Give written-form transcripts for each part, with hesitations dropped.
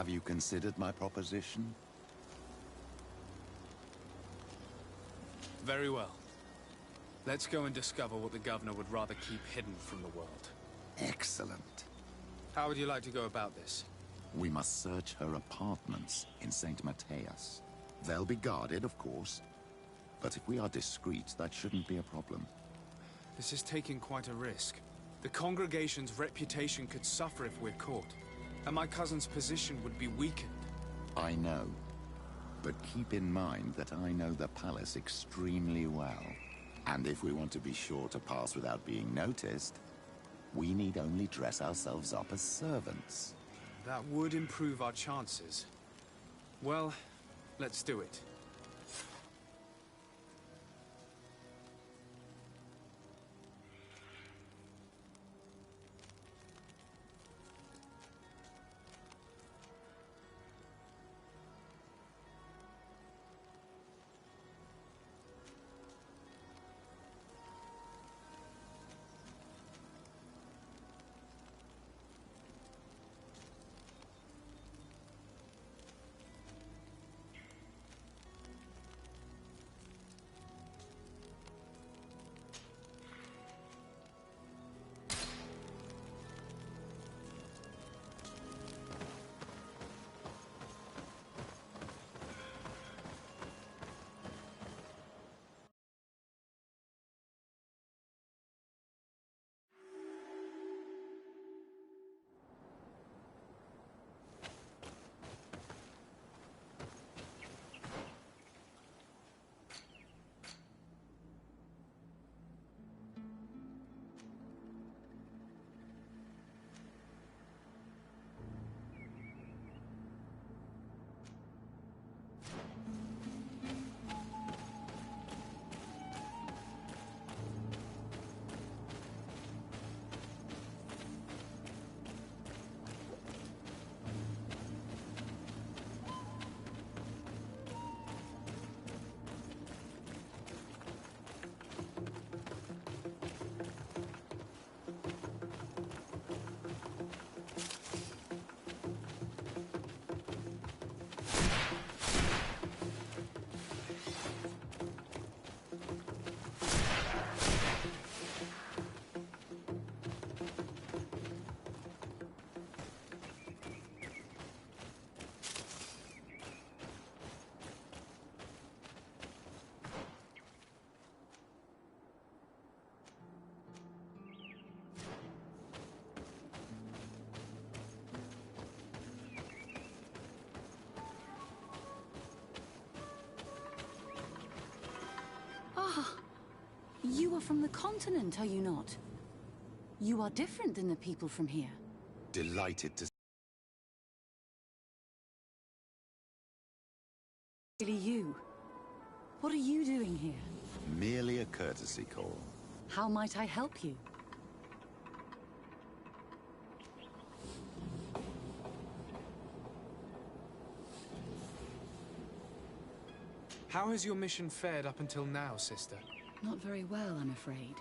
Have you considered my proposition? Very well. Let's go and discover what the governor would rather keep hidden from the world. Excellent. How would you like to go about this? We must search her apartments in St. Matthias. They'll be guarded, of course. But if we are discreet, that shouldn't be a problem. This is taking quite a risk. The congregation's reputation could suffer if we're caught, and my cousin's position would be weakened. I know. But keep in mind that I know the palace extremely well. And if we want to be sure to pass without being noticed, we need only dress ourselves up as servants. That would improve our chances. Well, let's do it. You are from the continent, are you not? You are different than the people from here. Delighted to... Really you? What are you doing here? Merely a courtesy call. How might I help you? How has your mission fared up until now, sister? Not very well, I'm afraid.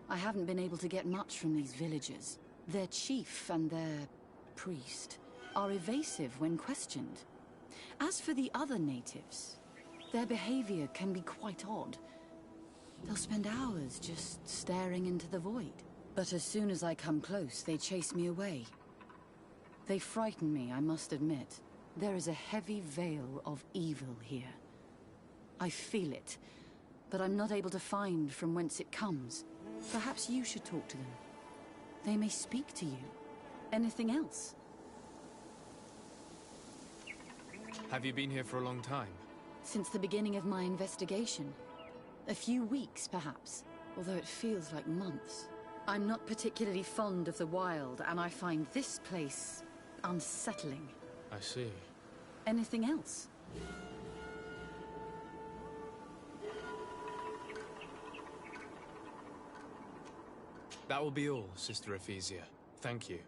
I haven't been able to get much from these villagers. Their chief and their priest are evasive when questioned. As for the other natives, their behavior can be quite odd. They'll spend hours just staring into the void. But as soon as I come close, they chase me away. They frighten me, I must admit. There is a heavy veil of evil here. I feel it, but I'm not able to find from whence it comes. Perhaps you should talk to them. They may speak to you. Anything else? Have you been here for a long time? Since the beginning of my investigation. A few weeks, perhaps, although it feels like months. I'm not particularly fond of the wild, and I find this place unsettling. I see. Anything else? That will be all, Sister Ephesia. Thank you.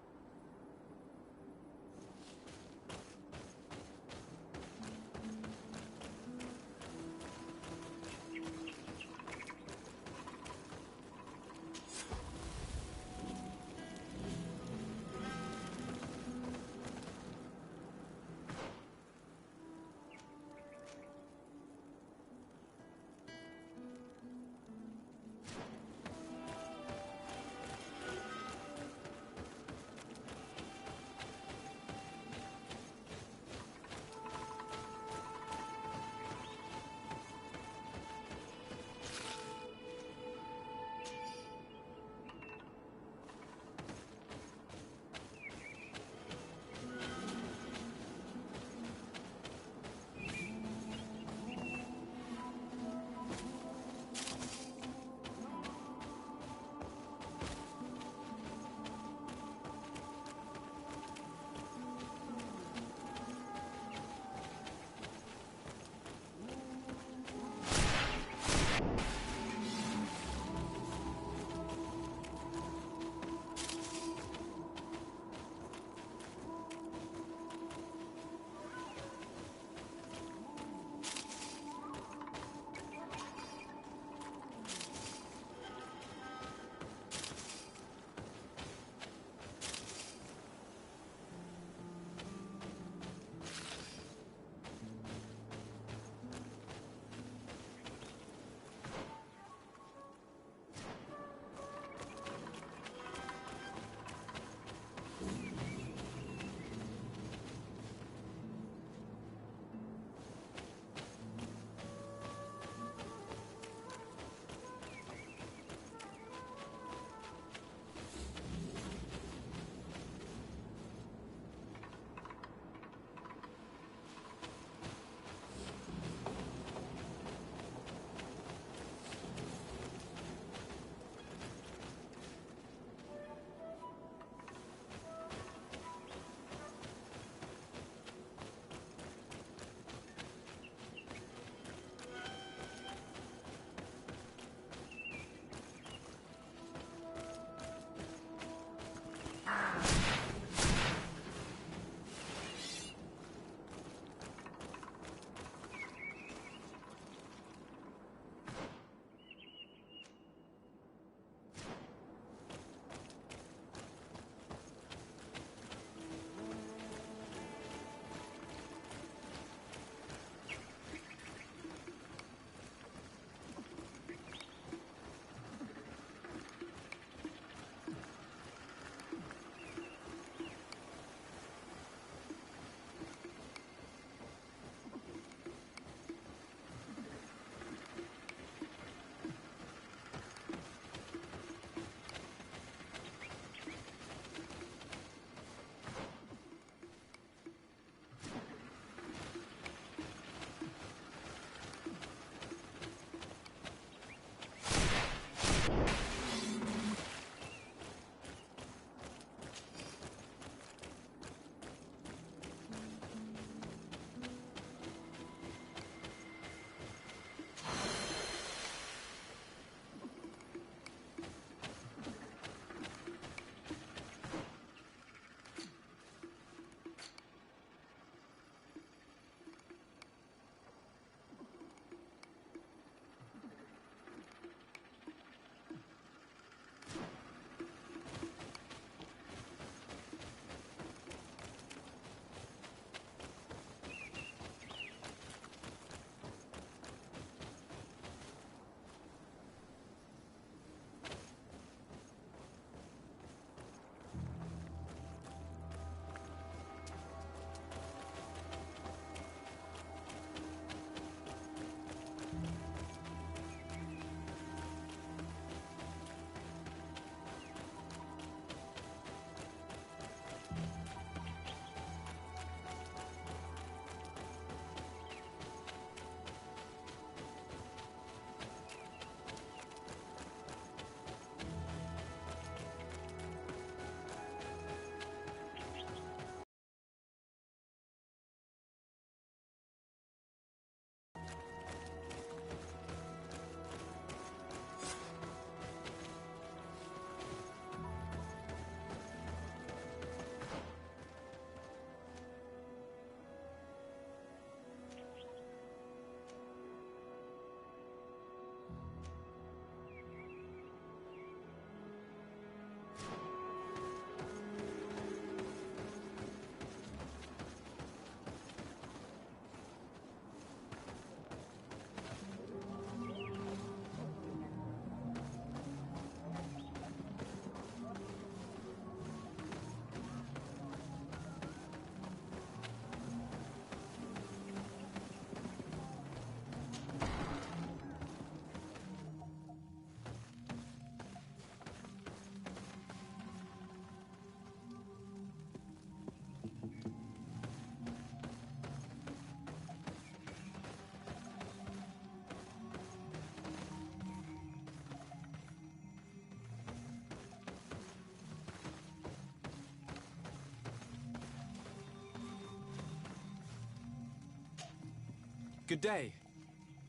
Good day.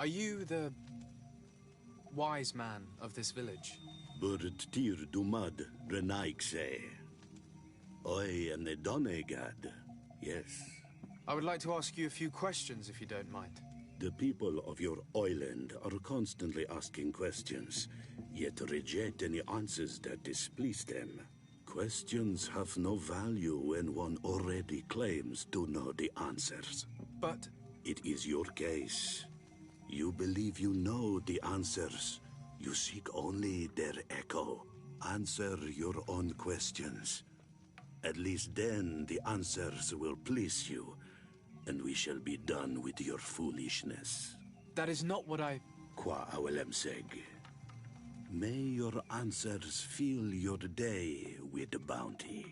Are you the wise man of this village? Burt tir dumad renaikse. I am the Donegad. Yes. I would like to ask you a few questions, if you don't mind. The people of your island are constantly asking questions, yet reject any answers that displease them. Questions have no value when one already claims to know the answers. But It is your case. You believe you know the answers. You seek only their echo. Answer your own questions. At least then the answers will please you, and we shall be done with your foolishness. that is not what I... Qua awelemseg. May your answers fill your day with bounty.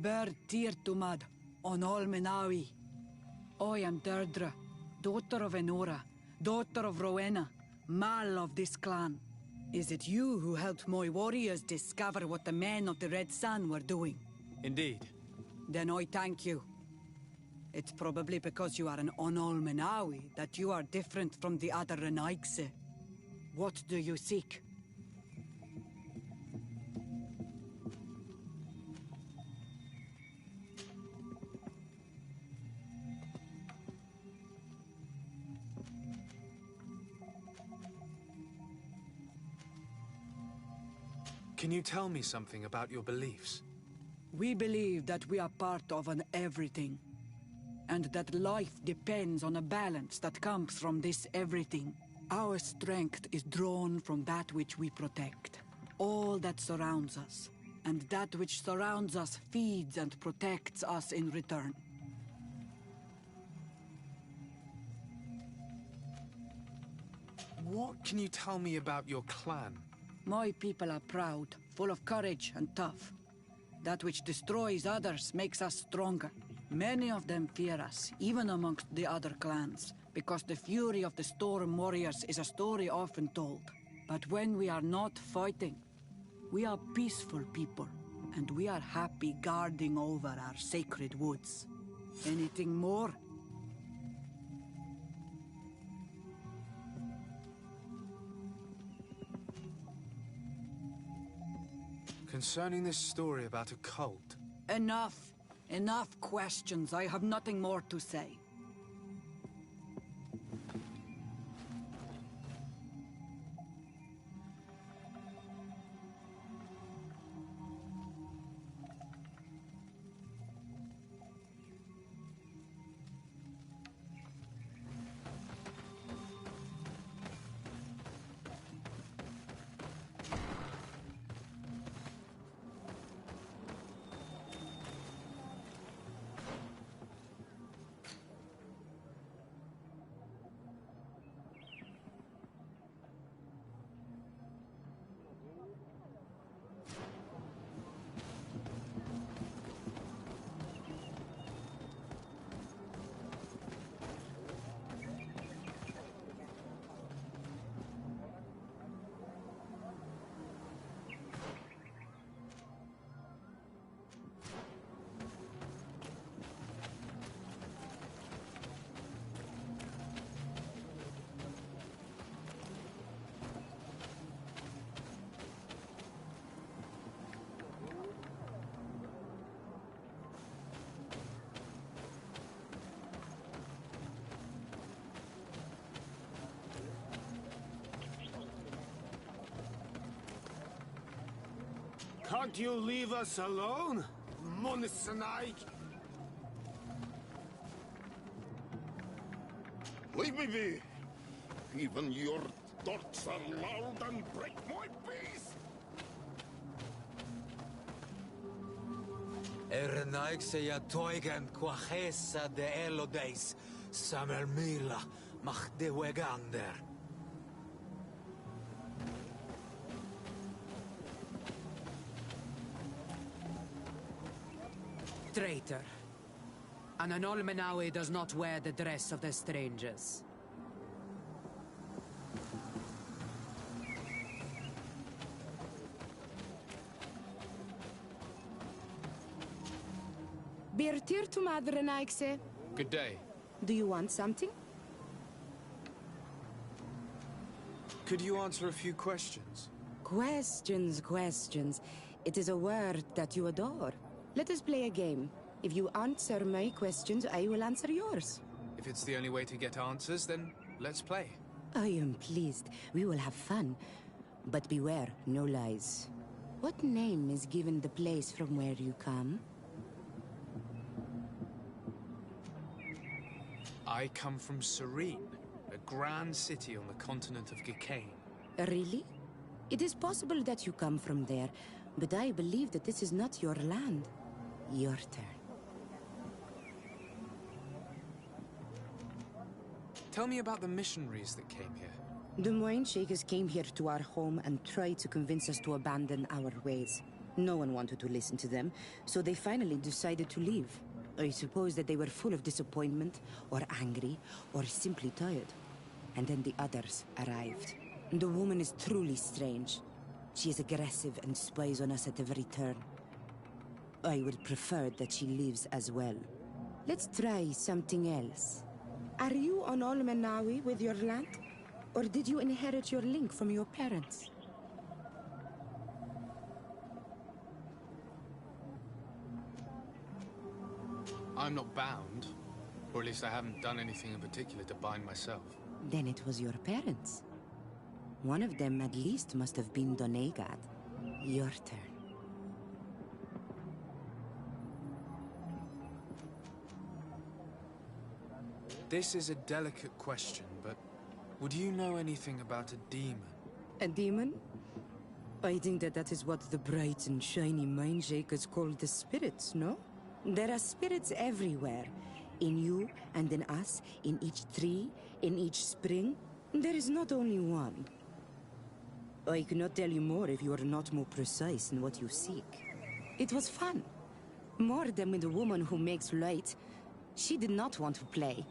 Ber Tirtumad, on Olmenawi. I am Deirdre, daughter of Enora, daughter of Rowena, Mal of this clan. Is it you who helped my warriors discover what the men of the Red Sun were doing? Indeed. Then I thank you. It's probably because you are an Onolmenawi that you are different from the other Renaigse. What do you seek? Can you tell me something about your beliefs? We believe that we are part of an everything, and that life depends on a balance that comes from this everything. Our strength is drawn from that which we protect, all that surrounds us, and that which surrounds us feeds and protects us in return. What can you tell me about your clan? My people are proud, full of courage and tough. That which destroys others makes us stronger. Many of them fear us, even amongst the other clans, because the fury of the Storm Warriors is a story often told. But when we are not fighting, we are peaceful people, and we are happy guarding over our sacred woods. Anything more? Concerning this story about a cult, Enough! Enough questions. I have nothing more to say. Can't you leave us alone? Monisanaik! Leave me be! Even your thoughts are loud and break my peace! Ernaikse ja toigen quachesa de elodeis, samermila mach de wegander. Traitor. An Anolmenawi does not wear the dress of the strangers. Birtir to Madre Naikse. Good day. Do you want something? Could you answer a few questions? Questions. It is a word that you adore. Let us play a game. If you answer my questions, I will answer yours. If it's the only way to get answers, then let's play. I am pleased. We will have fun. But beware, no lies. What name is given the place from where you come? I come from Serene, a grand city on the continent of Gicane. Really? It is possible that you come from there, but I believe that this is not your land. Your turn. Tell me about the missionaries that came here. The Moine Shakers came here to our home and tried to convince us to abandon our ways. No one wanted to listen to them, so they finally decided to leave. I suppose that they were full of disappointment, or angry, or simply tired. And then the others arrived. The woman is truly strange. She is aggressive and spies on us at every turn. I would prefer that she leaves as well. Let's try something else. Are you on Olmenawi with your land? Or did you inherit your link from your parents? I'm not bound. Or at least I haven't done anything in particular to bind myself. Then it was your parents. One of them at least must have been Donegad. Your turn. This is a delicate question, but would you know anything about a demon? A demon? I think that is what the bright and shiny mind shakers call the spirits, no? There are spirits everywhere. In you and in us, in each tree, in each spring. There is not only one. I cannot tell you more if you are not more precise in what you seek. It was fun. More than with the woman who makes light. She did not want to play.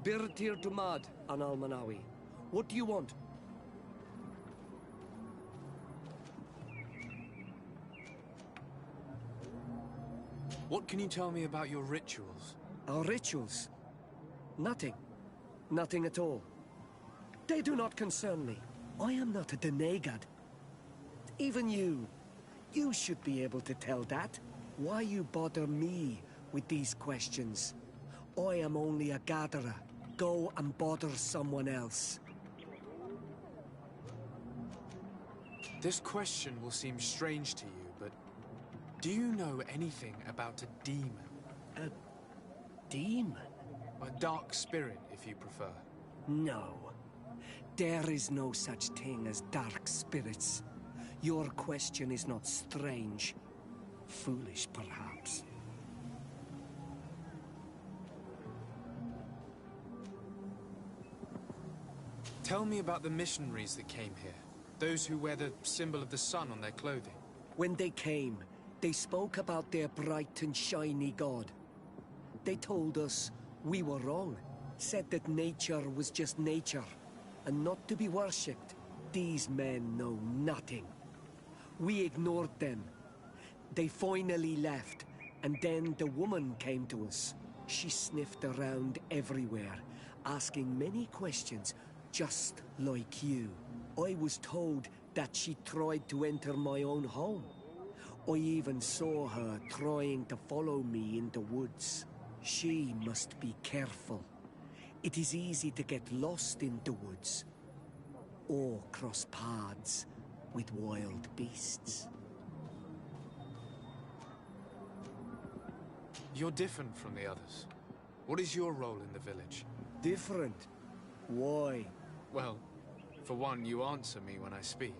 Birtir Dumad, an Almanawi. What do you want? What can you tell me about your rituals? Our rituals? Nothing. Nothing at all. They do not concern me. I am not a Denegad. Even you should be able to tell that. Why you bother me with these questions? I am only a gatherer. Go and bother someone else. This question will seem strange to you, but do you know anything about a demon? A demon? A dark spirit, if you prefer. No. There is no such thing as dark spirits. Your question is not strange. Foolish, perhaps. Tell me about the missionaries that came here. Those who wear the symbol of the sun on their clothing. When they came, they spoke about their bright and shiny god. They told us we were wrong. Said that nature was just nature, and not to be worshipped. These men know nothing. We ignored them. They finally left, and then the woman came to us. She sniffed around everywhere, asking many questions, just like you. I was told that she tried to enter my own home. I even saw her trying to follow me in the woods. She must be careful. It is easy to get lost in the woods, or cross paths with wild beasts. You're different from the others. What is your role in the village? Different? Why? Well, for one, you answer me when I speak.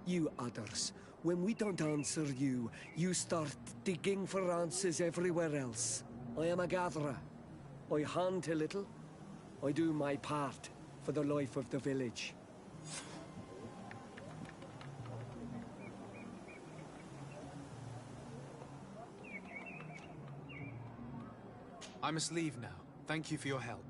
You others, when we don't answer you, you start digging for answers everywhere else. I am a gatherer. I hunt a little. I do my part for the life of the village. I must leave now. Thank you for your help.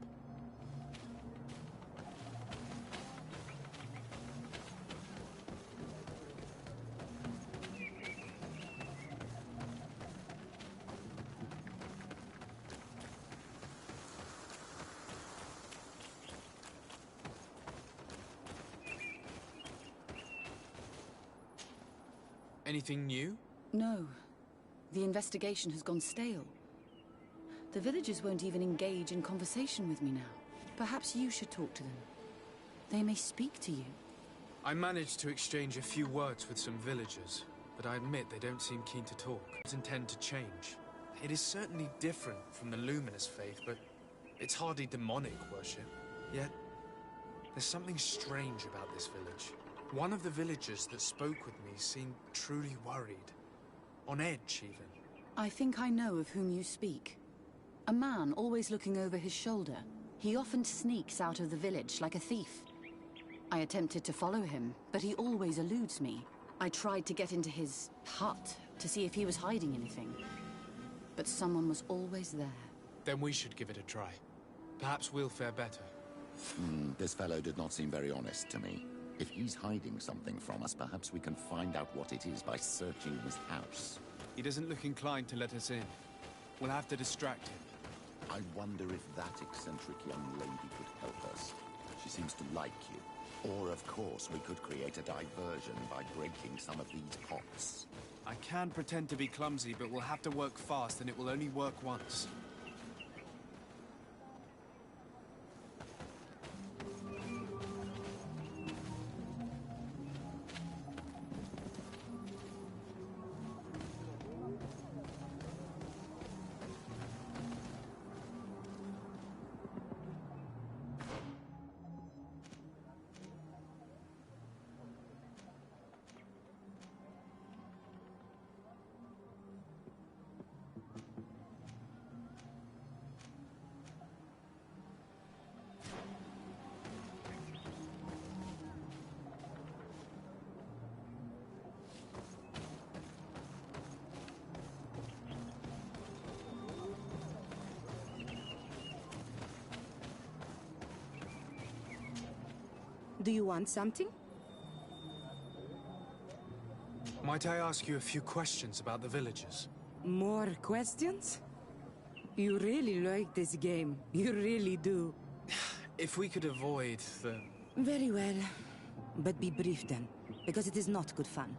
Anything new? No. The investigation has gone stale. The villagers won't even engage in conversation with me now. Perhaps you should talk to them. They may speak to you. I managed to exchange a few words with some villagers, but I admit they don't seem keen to talk. I don't intend to change. It is certainly different from the Luminous faith, but it's hardly demonic worship. Yet, there's something strange about this village. One of the villagers that spoke with me seemed truly worried. On edge, even. I think I know of whom you speak. A man always looking over his shoulder. He often sneaks out of the village like a thief. I attempted to follow him, but he always eludes me. I tried to get into his hut to see if he was hiding anything. But someone was always there. Then we should give it a try. Perhaps we'll fare better. This fellow did not seem very honest to me. If he's hiding something from us, perhaps we can find out what it is by searching his house. He doesn't look inclined to let us in. We'll have to distract him. I wonder if that eccentric young lady could help us. She seems to like you. Or, of course, we could create a diversion by breaking some of these pots. I can pretend to be clumsy, but we'll have to work fast, and it will only work once. Do you want something? Might I ask you a few questions about the villagers? More questions? You really like this game. You really do. If we could avoid the... Very well. But be brief then, because it is not good fun.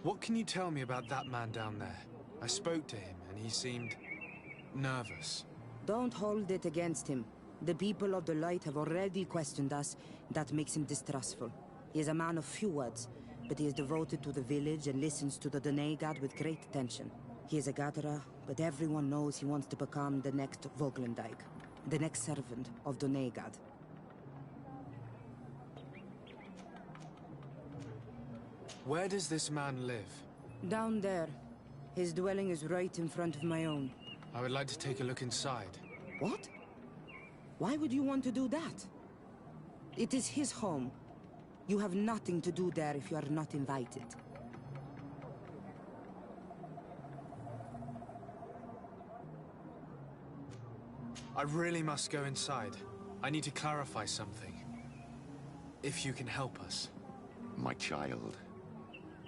What can you tell me about that man down there? I spoke to him, and he seemed... nervous. Don't hold it against him. The people of the light have already questioned us. That makes him distrustful. He is a man of few words, but he is devoted to the village and listens to the Donegad with great attention. He is a gatherer, but everyone knows he wants to become the next Voglandijk, the next servant of Donegad. Where does this man live? Down there. His dwelling is right in front of my own. I would like to take a look inside. What? Why would you want to do that? It is his home. You have nothing to do there if you are not invited. I really must go inside. I need to clarify something. If you can help us. My child,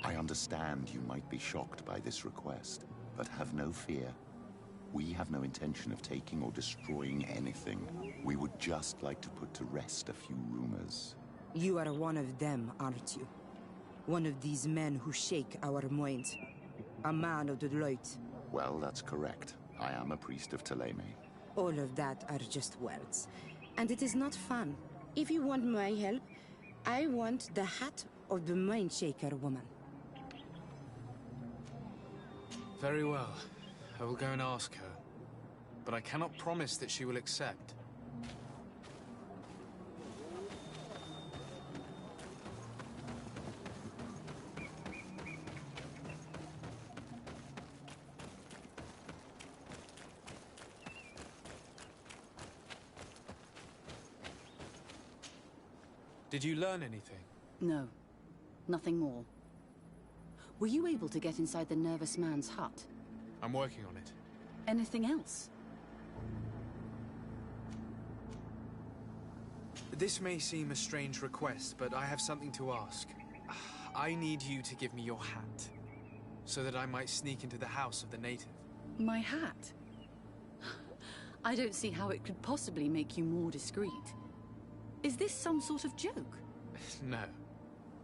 I understand you might be shocked by this request, but have no fear. We have no intention of taking or destroying anything. We would just like to put to rest a few rumors. You are one of them, aren't you? One of these men who shake our minds. A man of the light. Well, that's correct. I am a priest of Ptolemy. All of that are just words. And it is not fun. If you want my help, I want the hat of the mind shaker woman. Very well. I will go and ask her. But I cannot promise that she will accept. Did you learn anything? No. Nothing more. Were you able to get inside the nervous man's hut? I'm working on it. Anything else? This may seem a strange request, but I have something to ask. I need you to give me your hat, so that I might sneak into the house of the native. My hat? I don't see how it could possibly make you more discreet. Is this some sort of joke? No.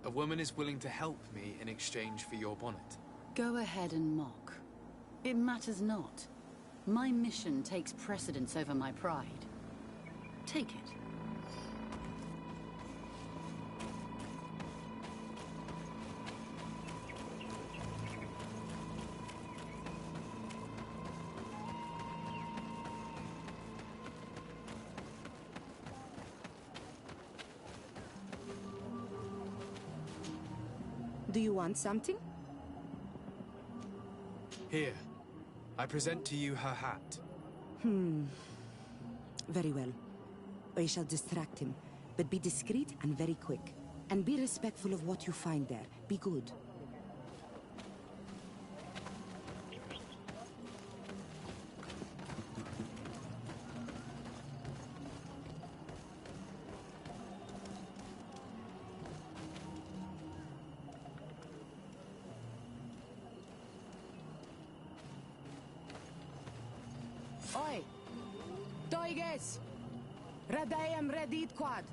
A woman is willing to help me in exchange for your bonnet. Go ahead and mock. It matters not. My mission takes precedence over my pride. Take it. Do you want something? Here. I present to you her hat. Very well. I shall distract him, but be discreet and very quick. And be respectful of what you find there. Be good. Oi! Toiges! Radayam Redit Quad!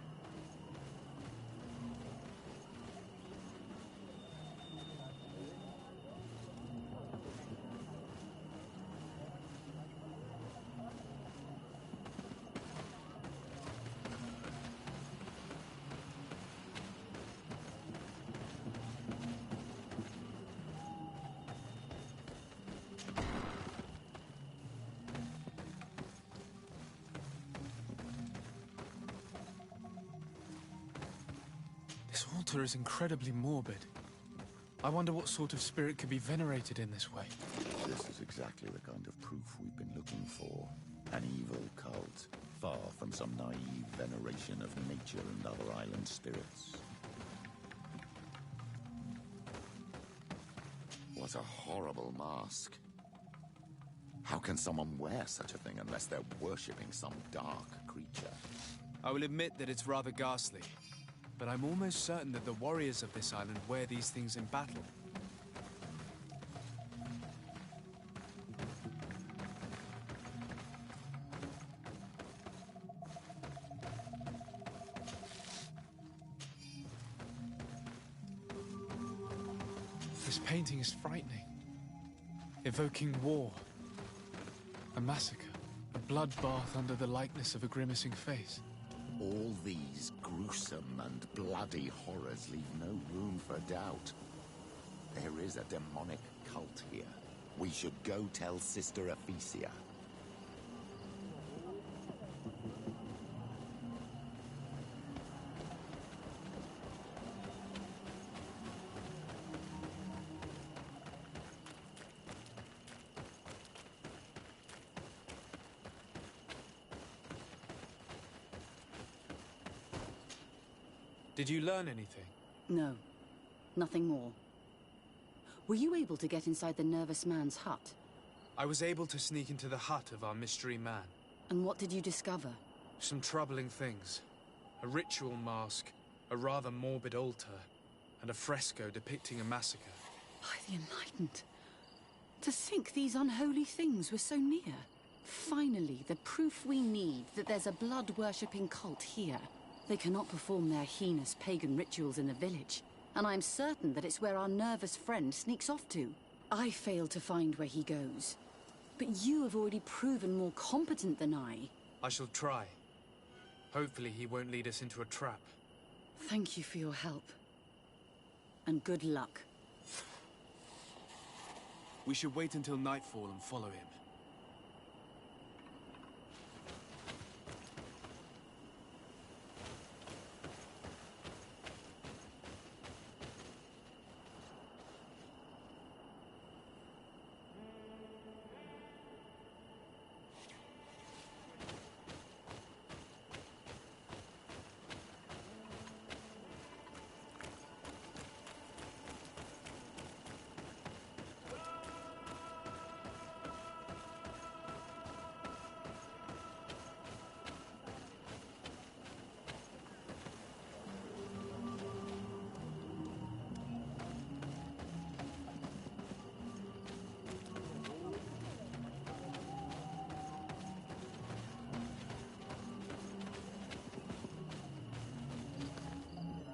This altar is incredibly morbid. I wonder what sort of spirit could be venerated in this way. This is exactly the kind of proof we've been looking for. An evil cult, far from some naive veneration of nature and other island spirits. What a horrible mask. How can someone wear such a thing unless they're worshipping some dark creature? I will admit that it's rather ghastly, but I'm almost certain that the warriors of this island wear these things in battle. This painting is frightening, evoking war, a massacre, a bloodbath under the likeness of a grimacing face. All these gruesome and bloody horrors leave no room for doubt. There is a demonic cult here. We should go tell Sister Ephesia. Did you learn anything? No. Nothing more. Were you able to get inside the nervous man's hut? I was able to sneak into the hut of our mystery man. And what did you discover? Some troubling things. A ritual mask, a rather morbid altar, and a fresco depicting a massacre. By the Enlightened. To think these unholy things were so near. Finally, the proof we need that there's a blood-worshipping cult here. They cannot perform their heinous pagan rituals in the village, and I'm certain that it's where our nervous friend sneaks off to. I failed to find where he goes, but you have already proven more competent than I. I shall try. Hopefully he won't lead us into a trap. Thank you for your help. And good luck. We should wait until nightfall and follow him.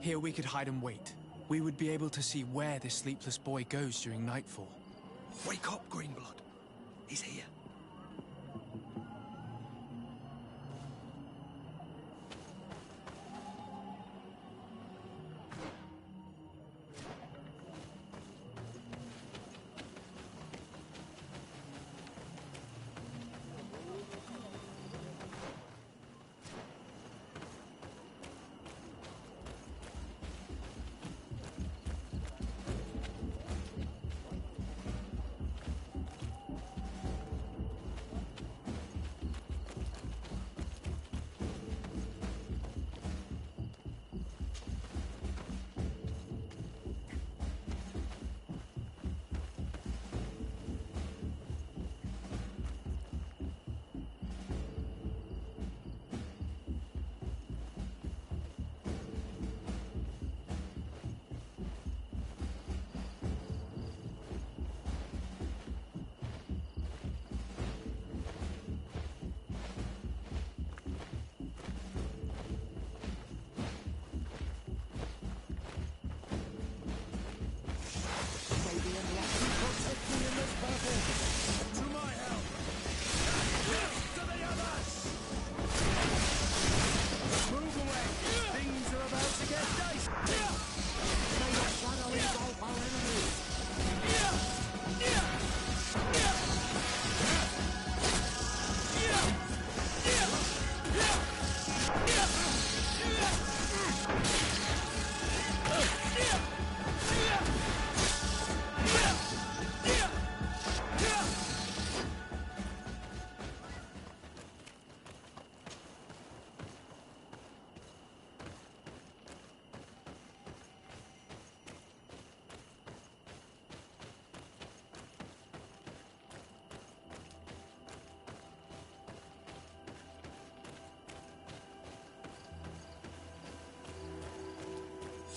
Here we could hide and wait. We would be able to see where this sleepless boy goes during nightfall. Wake up, Greenblood. He's here.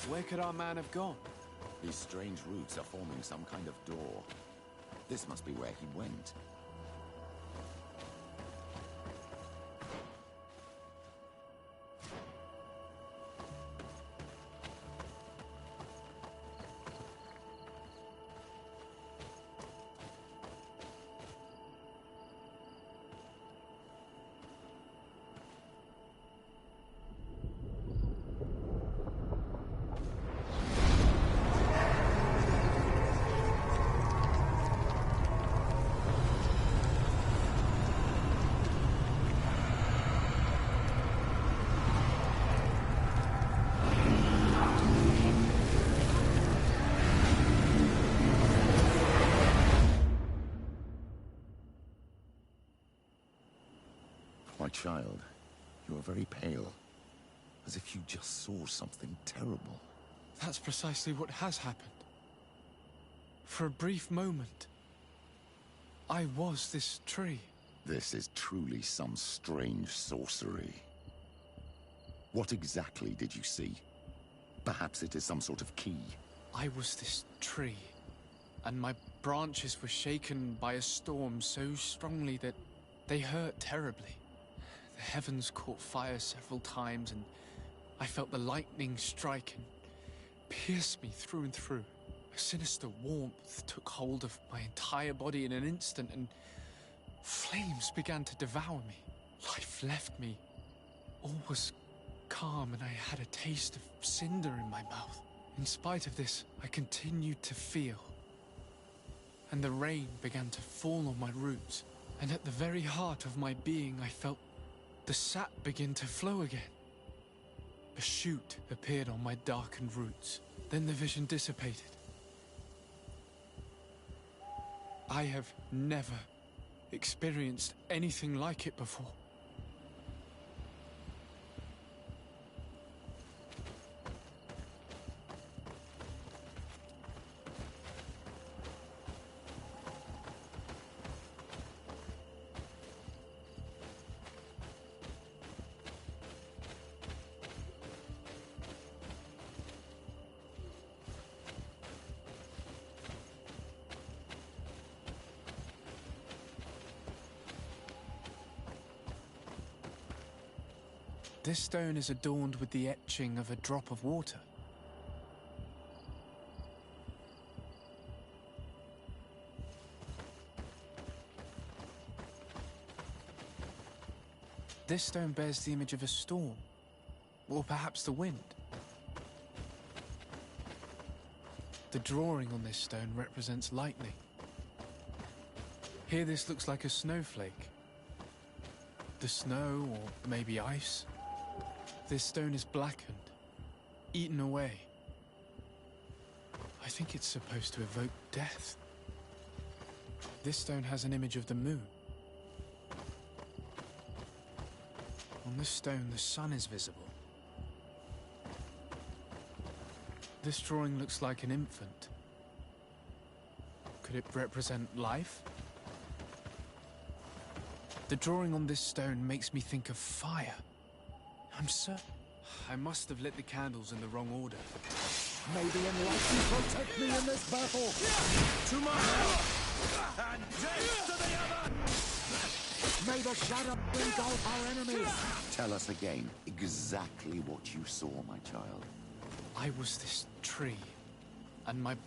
Where could our man have gone? These strange roots are forming some kind of door. This must be where he went. My child, you are very pale, as if you just saw something terrible. That's precisely what has happened. For a brief moment, I was this tree. This is truly some strange sorcery. What exactly did you see? Perhaps it is some sort of key. I was this tree, and my branches were shaken by a storm so strongly that they hurt terribly. The heavens caught fire several times, and I felt the lightning strike and pierce me through and through. A sinister warmth took hold of my entire body in an instant, and flames began to devour me. Life left me. All was calm, and I had a taste of cinder in my mouth. In spite of this, I continued to feel. And the rain began to fall on my roots. And at the very heart of my being, I felt the sap begin to flow again. A shoot appeared on my darkened roots. Then the vision dissipated. I have never experienced anything like it before. This stone is adorned with the etching of a drop of water. This stone bears the image of a storm, or perhaps the wind. The drawing on this stone represents lightning. Here this looks like a snowflake. The snow, or maybe ice. This stone is blackened, eaten away. I think it's supposed to evoke death. This stone has an image of the moon. On this stone, the sun is visible. This drawing looks like an infant. Could it represent life? The drawing on this stone makes me think of fire. I'm certain. I must have lit the candles in the wrong order. May the enlightened protect me in this battle! To my help! And death to the other! May the shadow engulf our enemies! Tell us again exactly what you saw, my child. I was this tree, and the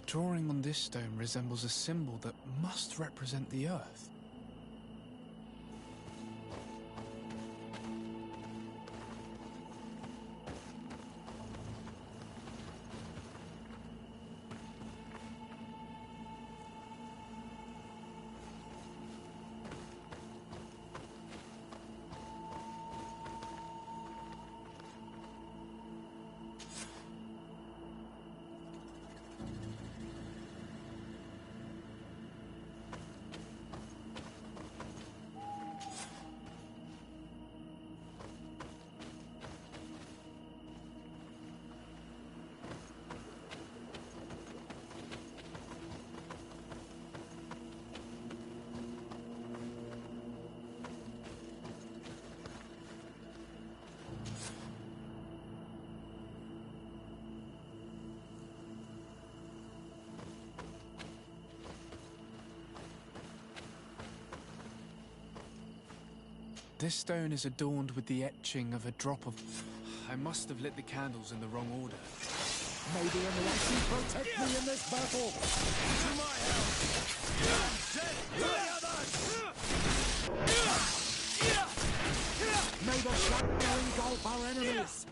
drawing on this stone resembles a symbol that must represent the earth. This stone is adorned with the etching of a drop of... I must have lit the candles in the wrong order. May the enlightened protect me in this battle! To my help! Death to the others! May the shadow engulf our enemies!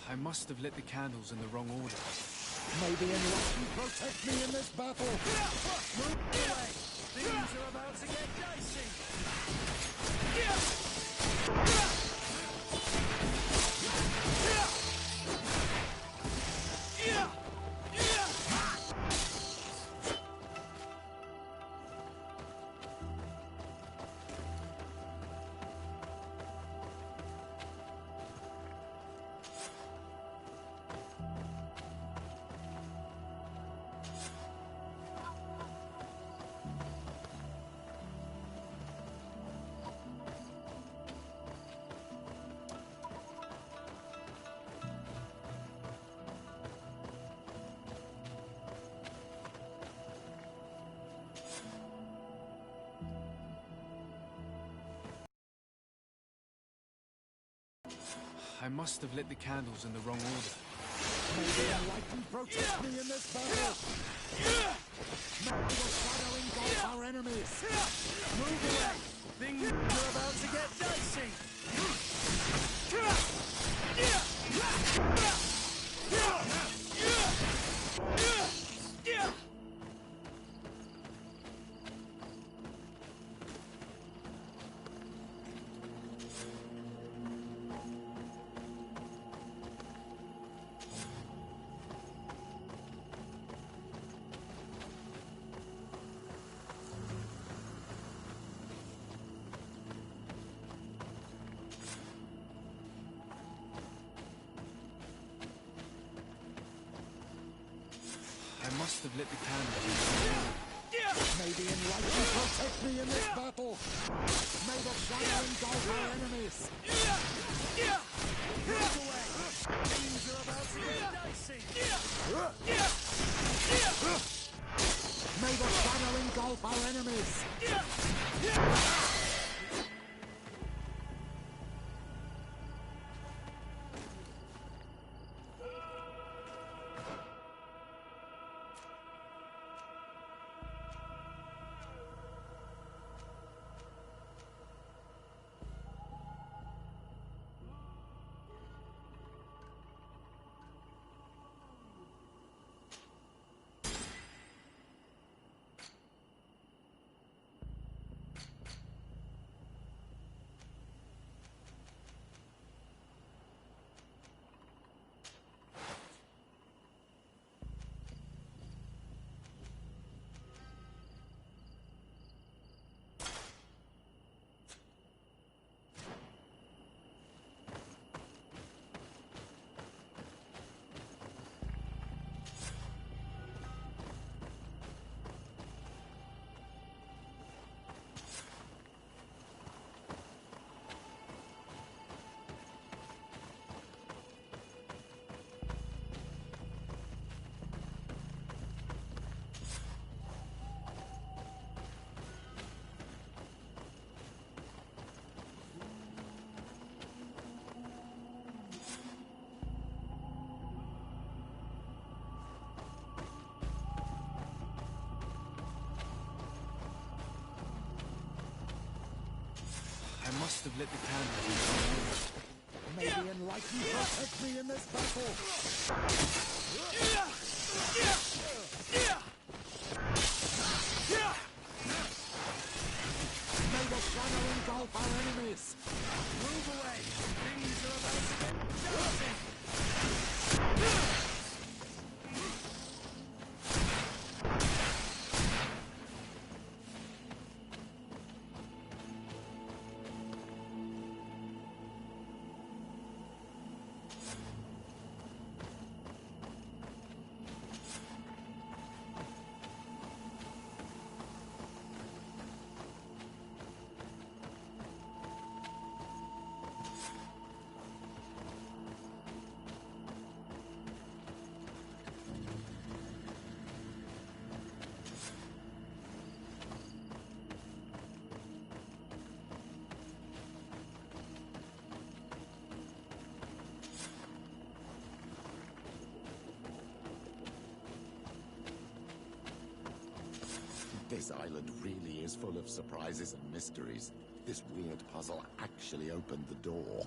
I must have lit the candles in the wrong order. May the enlightened protect me in this battle! Move away! Things are about to get dicey! I must have lit the candles in the wrong order. May the enlightened protect me in this battle! May the shadow engulf our enemies! Move away! Things are about to get dicey! I must have lit the candles. May the enlightened protect me in this battle! May the shadow engulf our enemies! Move away! Things are about to get dicey! May the shadow engulf our enemies! I must have lit the candles. May the enlightened protect me in this battle! May the shadow engulf our enemies! Move away! Things are about to get dicey! This island really is full of surprises and mysteries. This weird puzzle actually opened the door.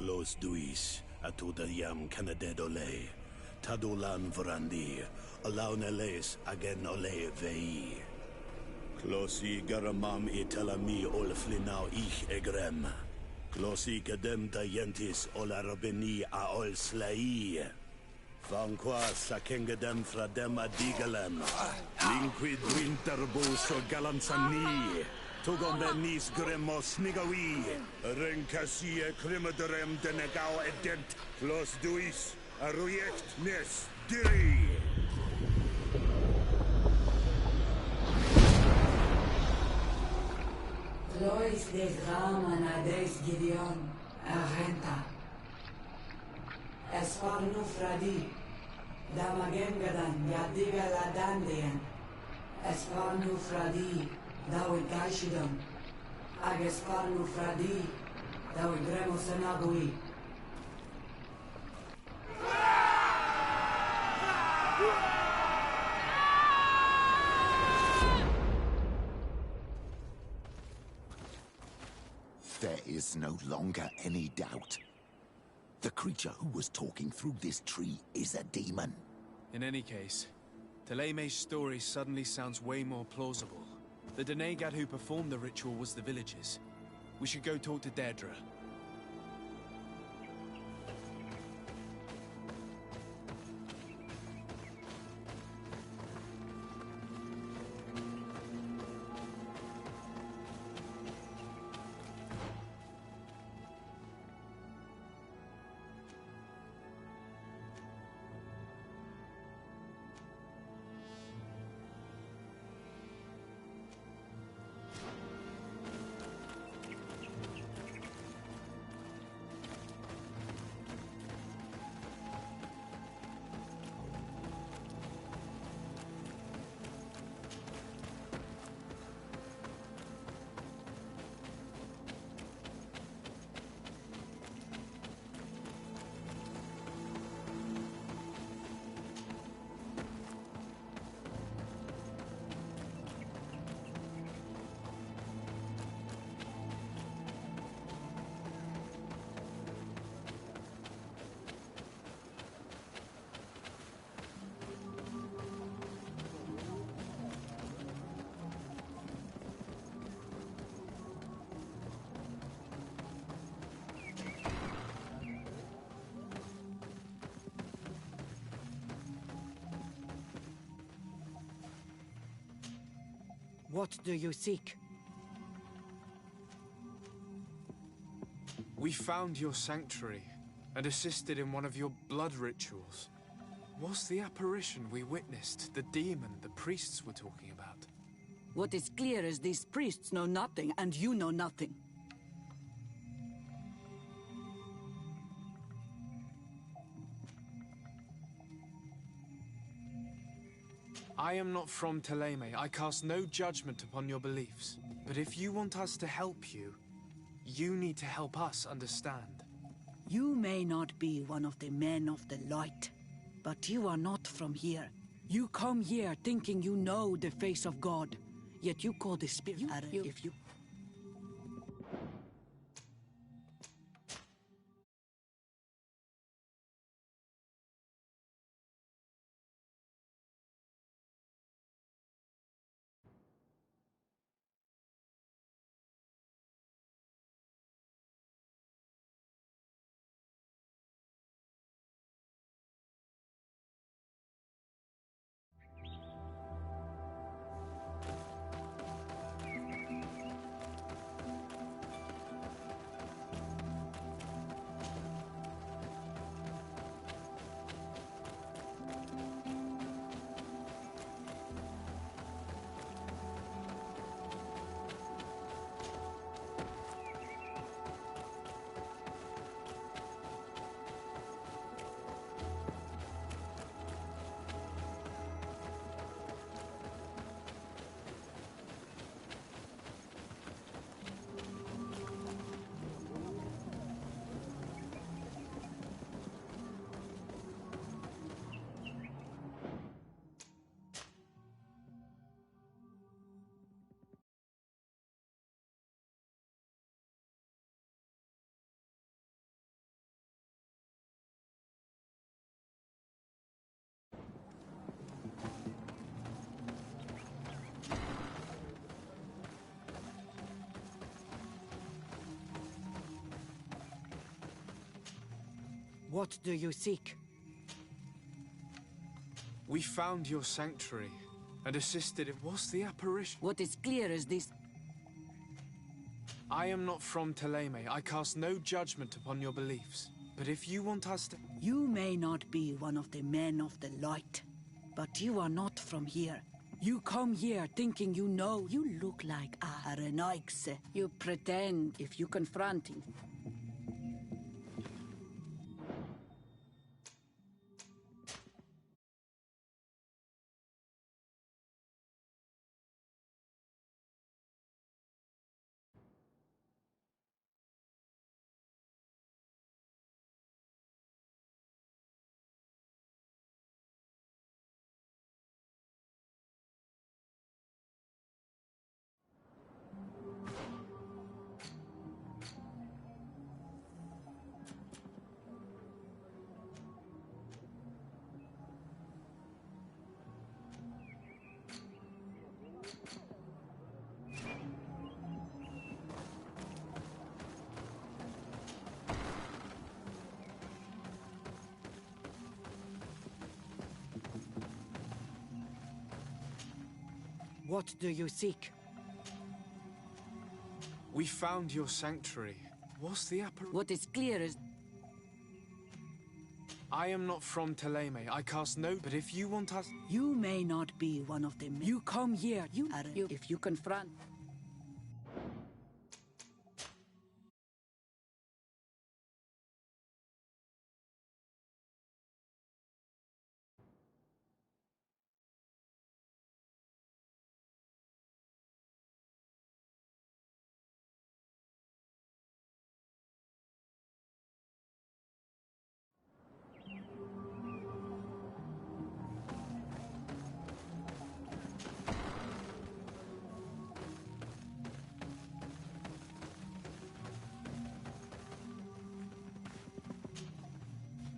Close duis, atudayam canadedole, tadulan vorandi, alauneles agen ole vei. Closi garamam itelami olflinau ich egrem. Closi cadem dientis olarabeni a ol slai. Vanqua sakengedem fradem adigalem. Linquid winterbus o galansani. Tugombenis gremos nigawi. Rencasie crimaderem denegao edent. Clos duis aruyect nes diri. Lois des Raman ades Gideon, Argenta. Esparnu Fradi, Damagengadan, Yadiga Ladandian. Esparnu Fradi, Dawi Gaishidon. Agesparnu Fradi, Dawi Gremosanabui. There is no longer any doubt. The creature who was talking through this tree is a demon. In any case, Teleme's story suddenly sounds way more plausible. The Denegad who performed the ritual was the villagers. We should go talk to Deirdre. What do you seek? We found your sanctuary and assisted in one of your blood rituals. Was the apparition we witnessed the demon the priests were talking about? What is clear is these priests know nothing, and you know nothing. I am not from Teleme. I cast no judgment upon your beliefs. But if you want us to help you, you need to help us understand. You may not be one of the men of the light, but you are not from here. You come here thinking you know the face of God, yet you call the spirit. If you... What do you seek? We found your sanctuary and assisted it. What's the apparition? What is clear is this. I am not from Teleme. I cast no judgment upon your beliefs. But if you want us to... You may not be one of the men of the light, but you are not from here. You come here thinking you know. You look like Arenaixe. You pretend if you confront him. What do you seek? We found your sanctuary. What's the apparition? What is clear is... I am not from Teleme. I cast no... But if you want us... You may not be one of them. You come here. If you confront...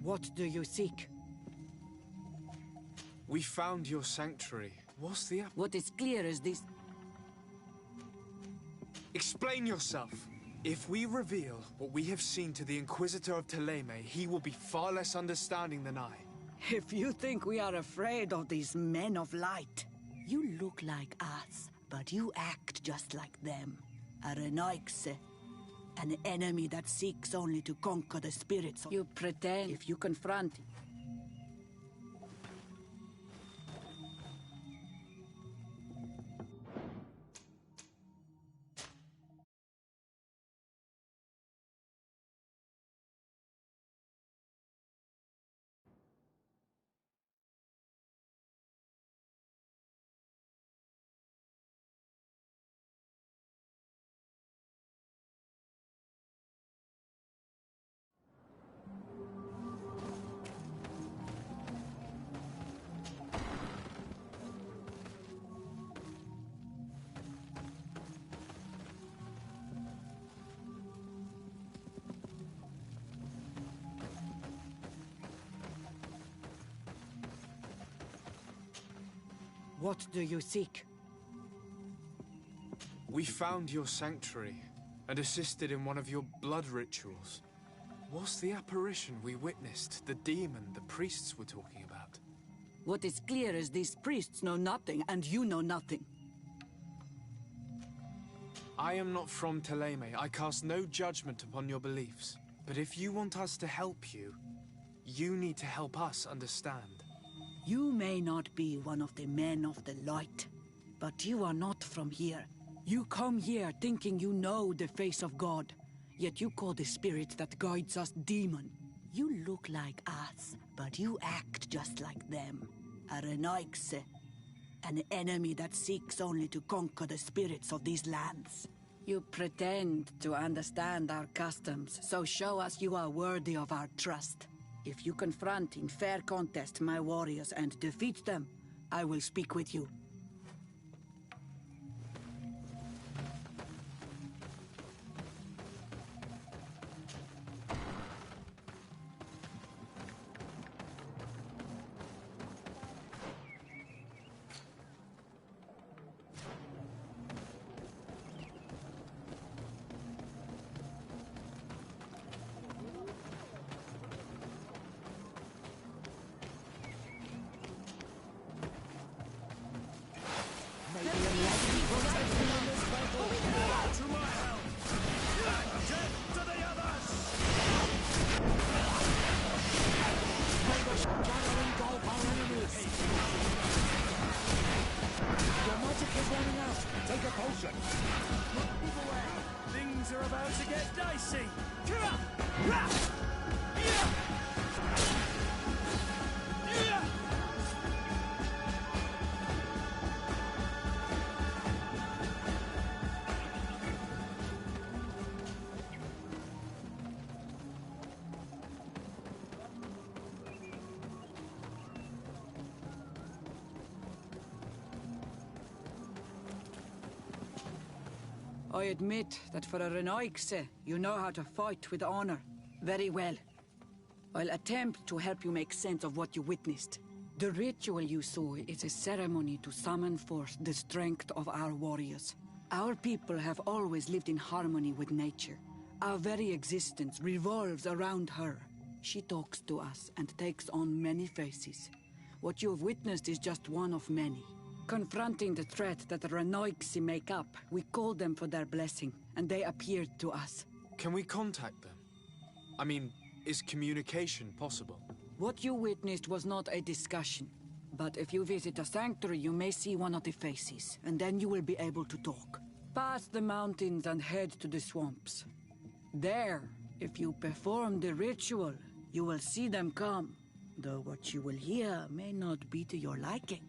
What do you seek? We found your sanctuary. What's the What is clear is this... Explain yourself. If we reveal what we have seen to the Inquisitor of Teleme, he will be far less understanding than I. If you think we are afraid of these men of light, you look like us, but you act just like them. Arenaixe. An enemy that seeks only to conquer the spirits. You pretend if you confront him. What do you seek? We found your sanctuary and assisted in one of your blood rituals. What's the apparition we witnessed? The demon the priests were talking about? What is clear is these priests know nothing, and you know nothing. I am not from Teleme. I cast no judgment upon your beliefs. But if you want us to help you, you need to help us understand. You may not be one of the men of the light, but you are not from here. You come here thinking you know the face of God, yet you call the spirit that guides us demon. You look like us, but you act just like them. Arenaixe. An enemy that seeks only to conquer the spirits of these lands. You pretend to understand our customs, so show us you are worthy of our trust. If you confront in fair contest my warriors and defeat them, I will speak with you. destruction! Move away! Things are about to get dicey! I admit that for a Renoixe, you know how to fight with honor. Very well. I'll attempt to help you make sense of what you witnessed. The ritual you saw is a ceremony to summon forth the strength of our warriors. Our people have always lived in harmony with nature. Our very existence revolves around her. She talks to us and takes on many faces. What you have witnessed is just one of many. Confronting the threat that the Renoixe make up, we called them for their blessing, and they appeared to us. Can we contact them? I mean, is communication possible? What you witnessed was not a discussion. But if you visit the sanctuary, you may see one of the faces, and then you will be able to talk. Pass the mountains and head to the swamps. There, if you perform the ritual, you will see them come. Though what you will hear may not be to your liking.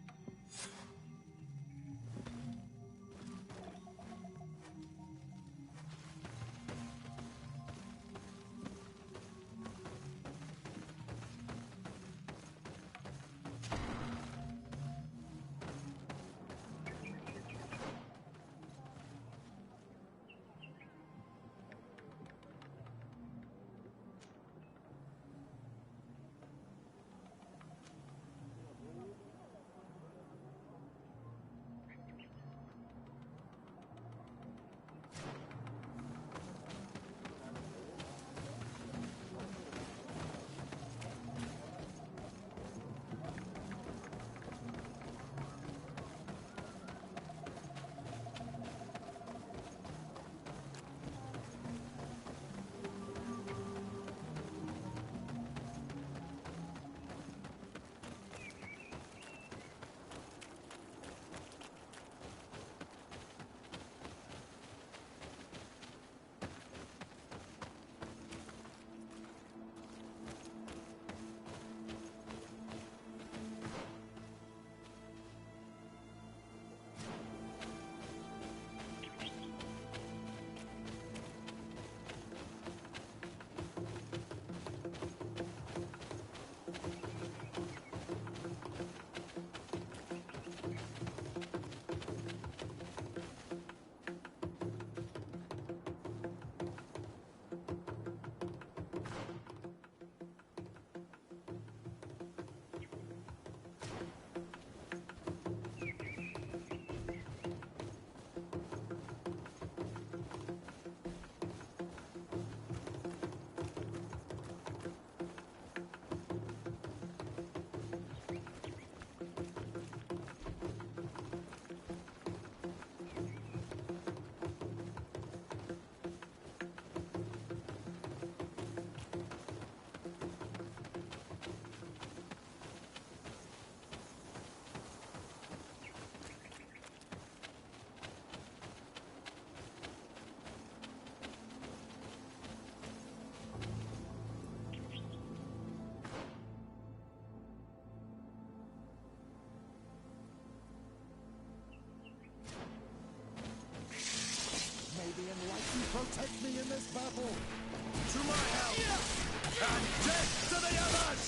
The enlightened protect me in this battle. To my help, and death to the others!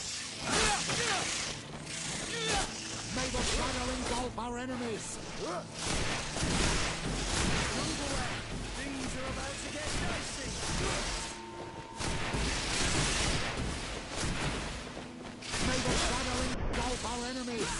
May the shadow engulf our enemies! Move away! Things are about to get dicey! May the shadow engulf our enemies!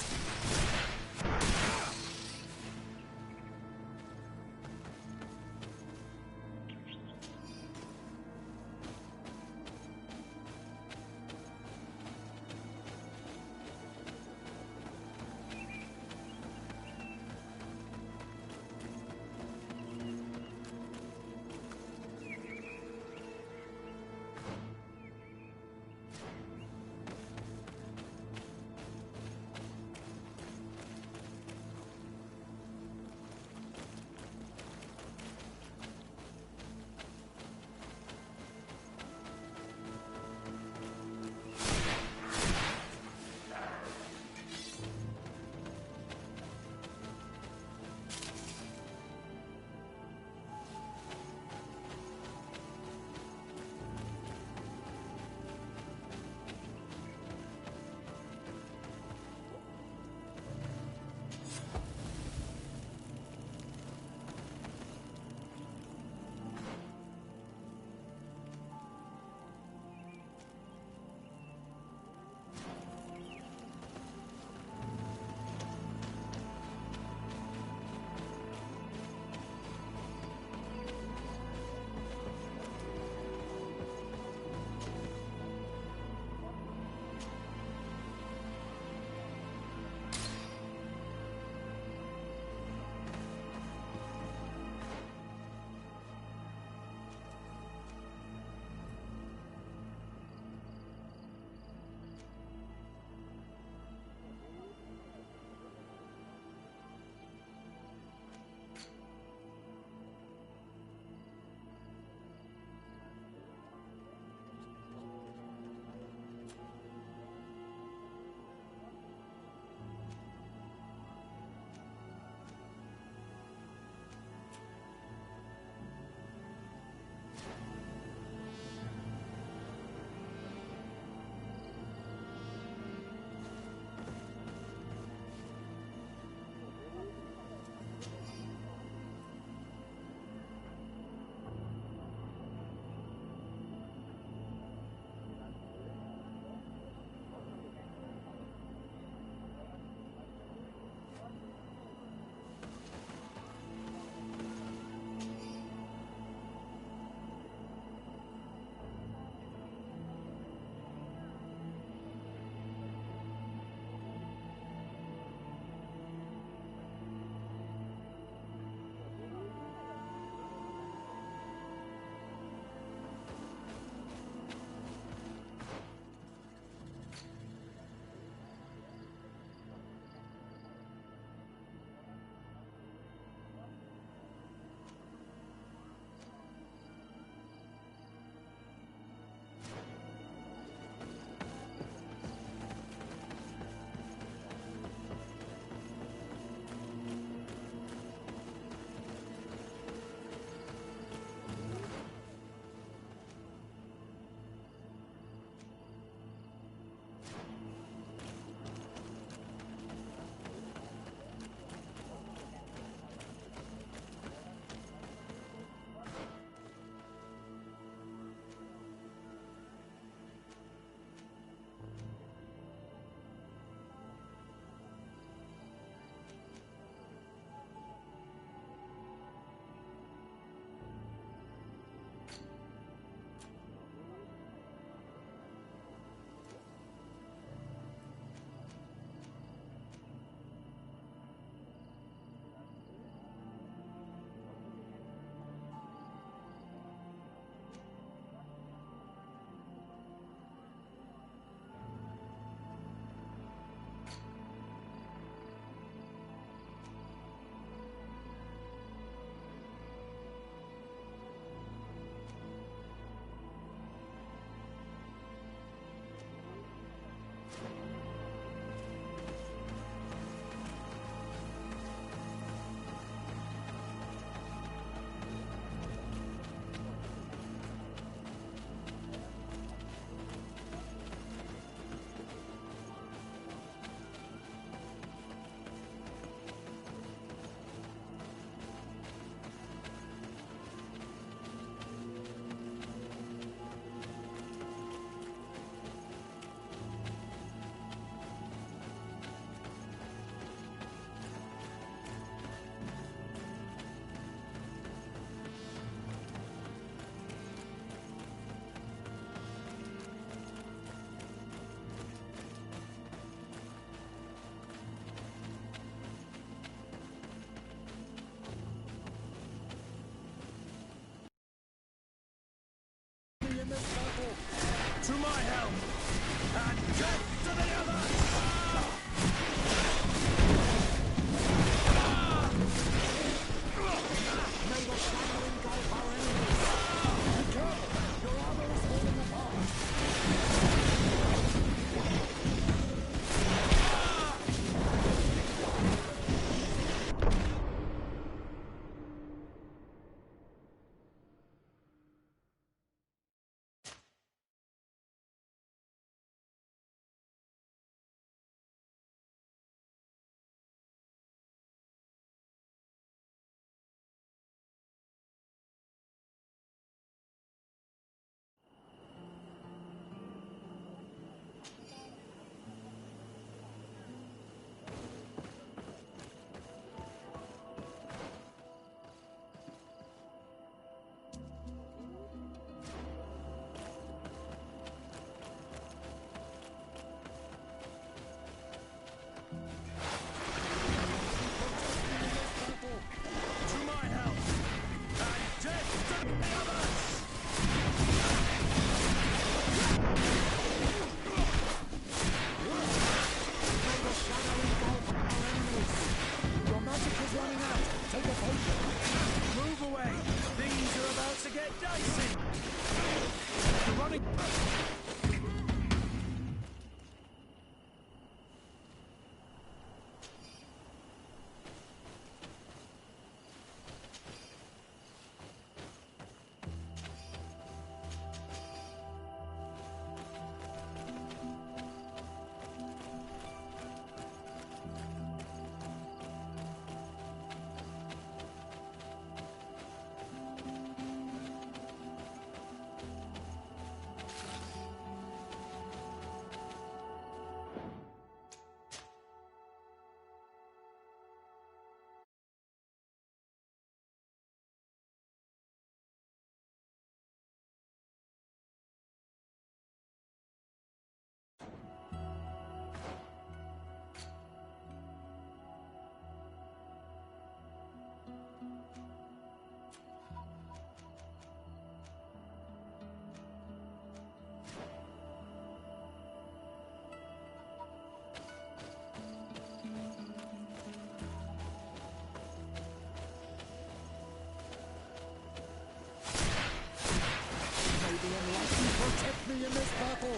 me in this battle!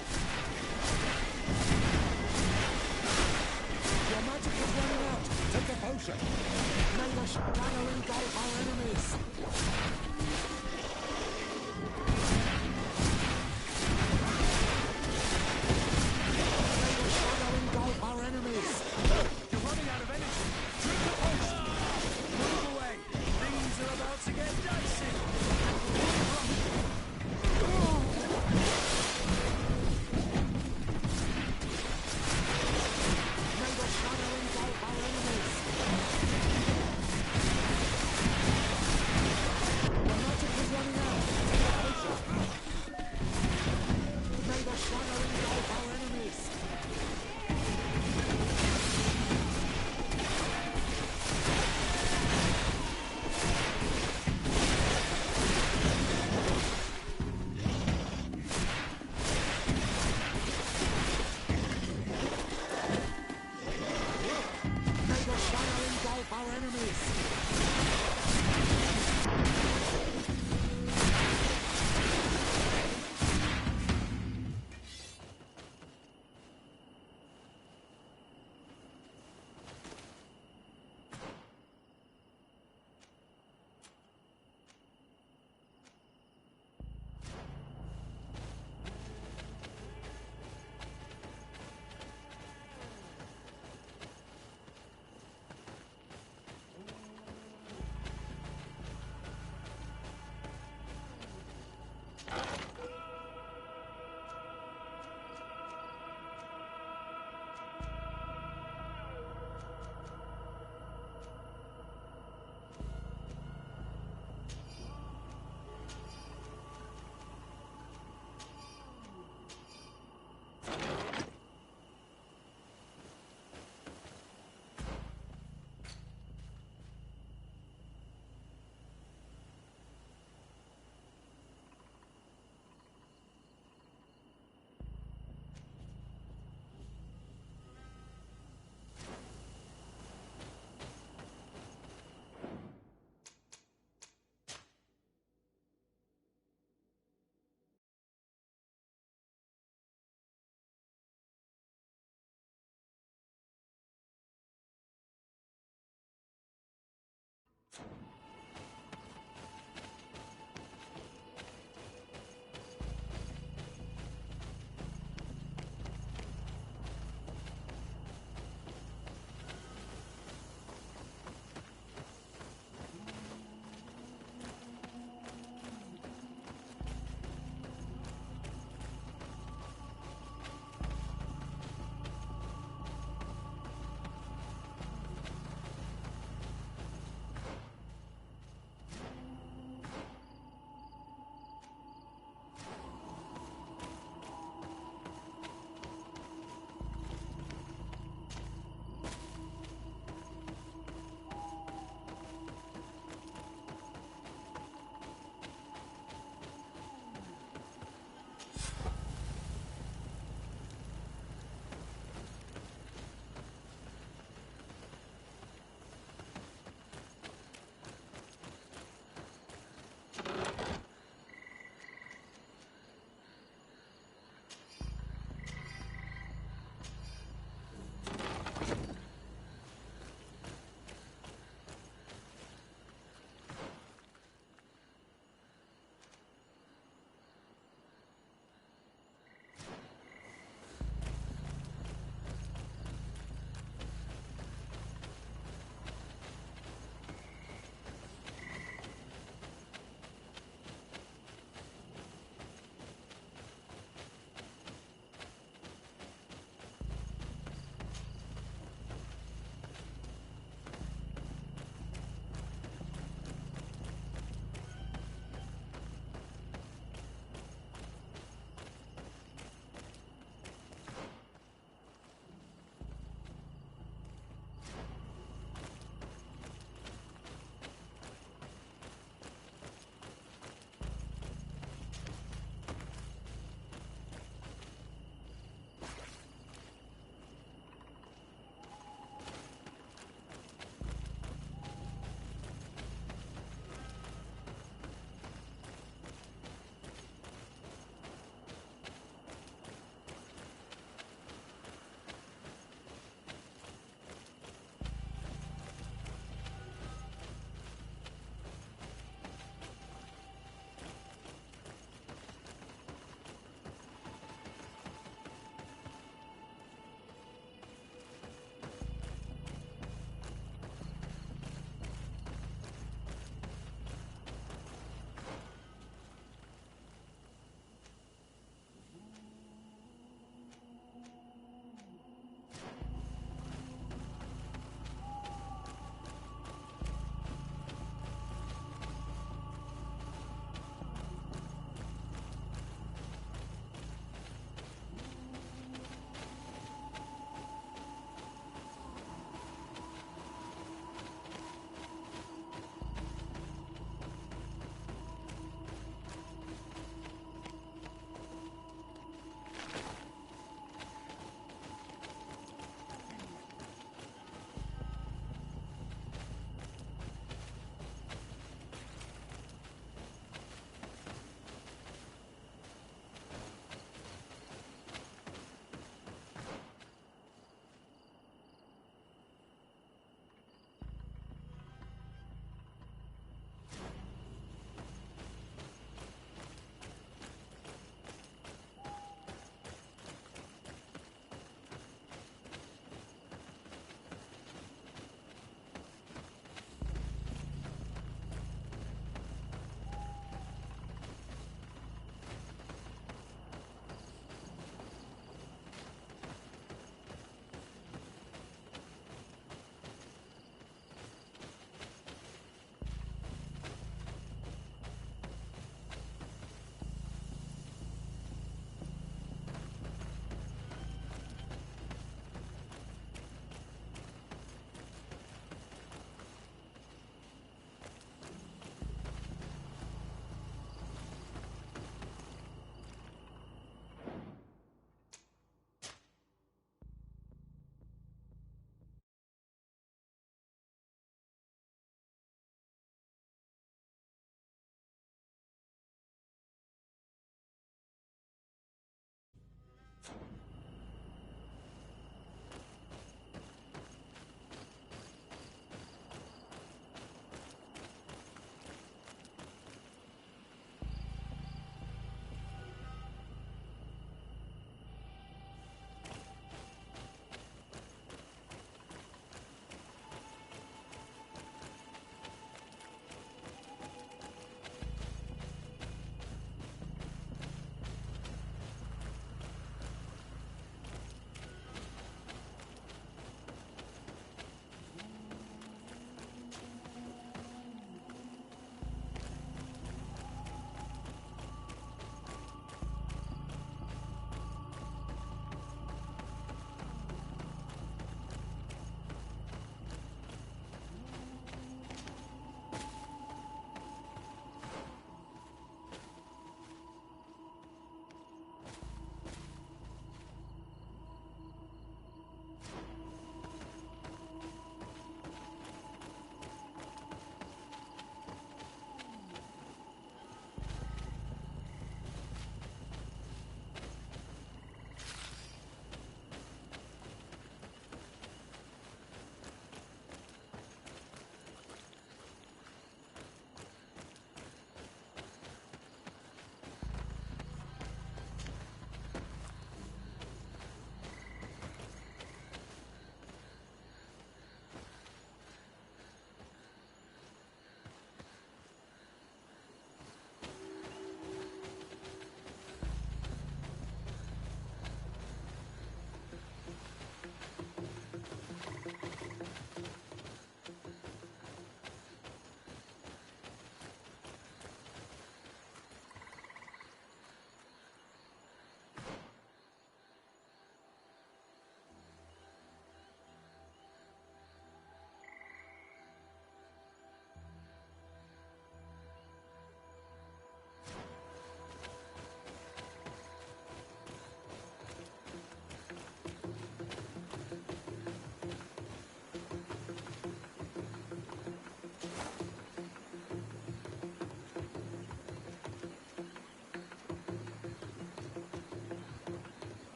Your magic is running out! Take a potion! May the shadow engulf our enemies! May the shadow engulf our enemies! You're running out of energy. Drink the potion. Move away. Things are about to get dicey.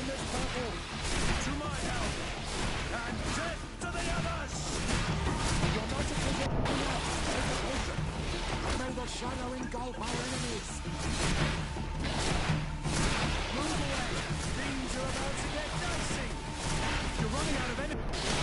this battle! To my help! And death to the others! Your magic is up now! Take a potion! May the shadow engulf our enemies! Move away! Things are about to get dicey! You're running out of energy!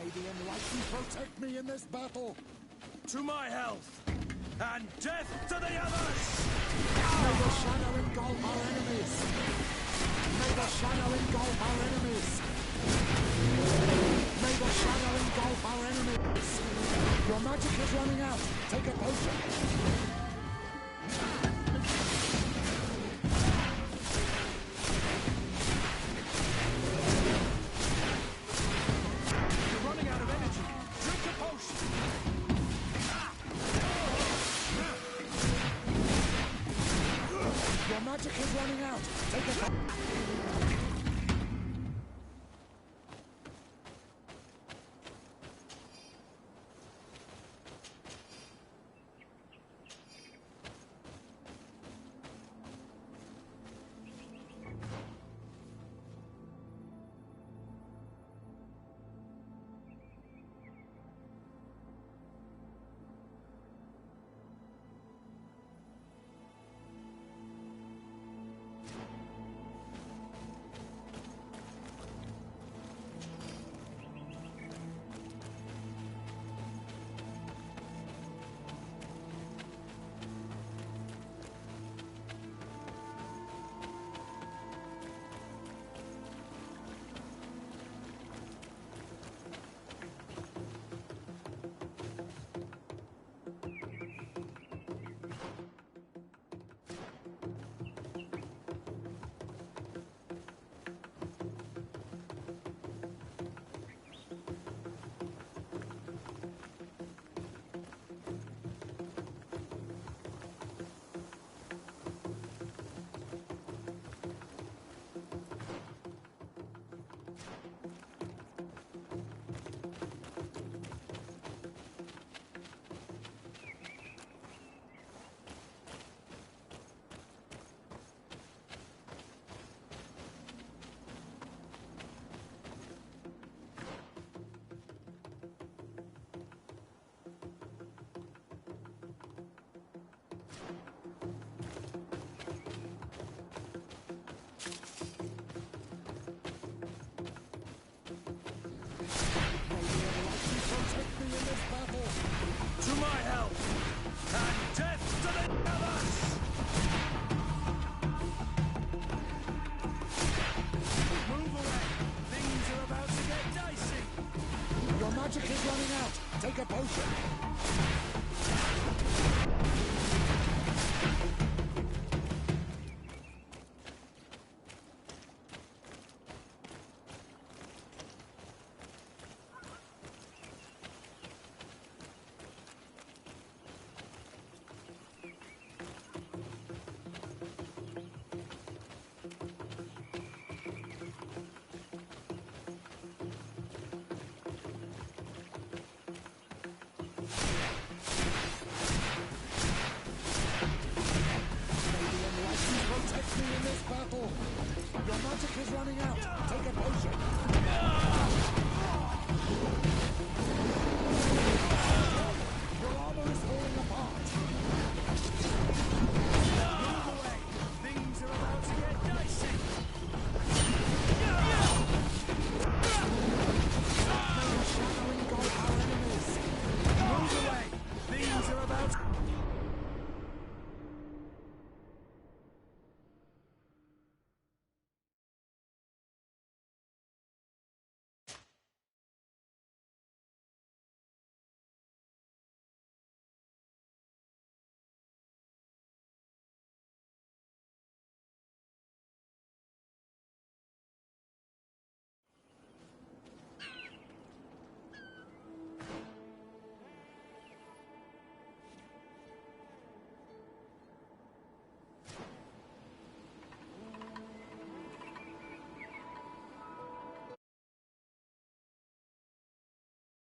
The enlightened protect me in this battle! To my health! And death to the others! May the shadow engulf our enemies! May the shadow engulf our enemies! May the shadow engulf our enemies! Your magic is running out! Take a potion! Magic is running out. Take it. magic is running out. Take a potion.